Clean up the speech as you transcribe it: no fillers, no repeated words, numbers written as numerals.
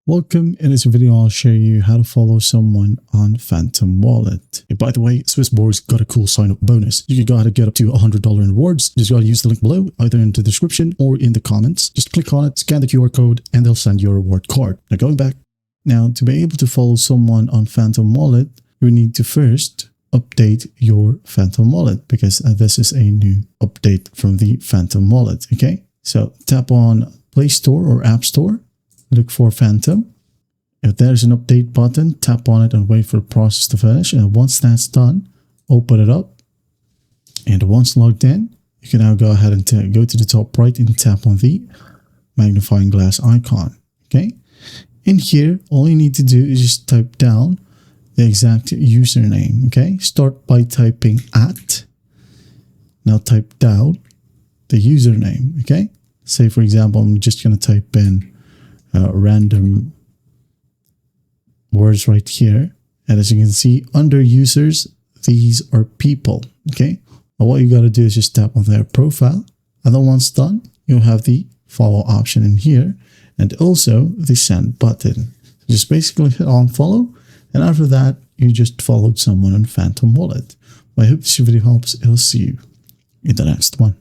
Welcome. In this video, I'll show you how to follow someone on Phantom Wallet. Hey, by the way, Swissborg's got a cool sign-up bonus. You can go ahead and get up to $100 in rewards. Just gotta use the link below, either in the description or in the comments. Just click on it, scan the QR code, and they'll send you a reward card. Now going back. Now, to be able to follow someone on Phantom Wallet, you need to first update your Phantom Wallet, because this is a new update from the Phantom Wallet. Okay, so tap on Play Store or App Store. Look for Phantom. If there's an update button, tap on it and wait for the process to finish. And once that's done, open it up. And once logged in, you can now go ahead and go to the top right and tap on the magnifying glass icon. Okay. In here, all you need to do is just type down the exact username. Okay. Start by typing @ Now type down the username. Okay. Say, for example, I'm just going to type in random words right here, and as you can see under users, these are people. Okay, now what you got to do is just tap on their profile, and then once done, you'll have the follow option in here and also the send button. Just basically hit on follow, and after that you just followed someone on Phantom Wallet. I hope this video helps. I'll see you in the next one.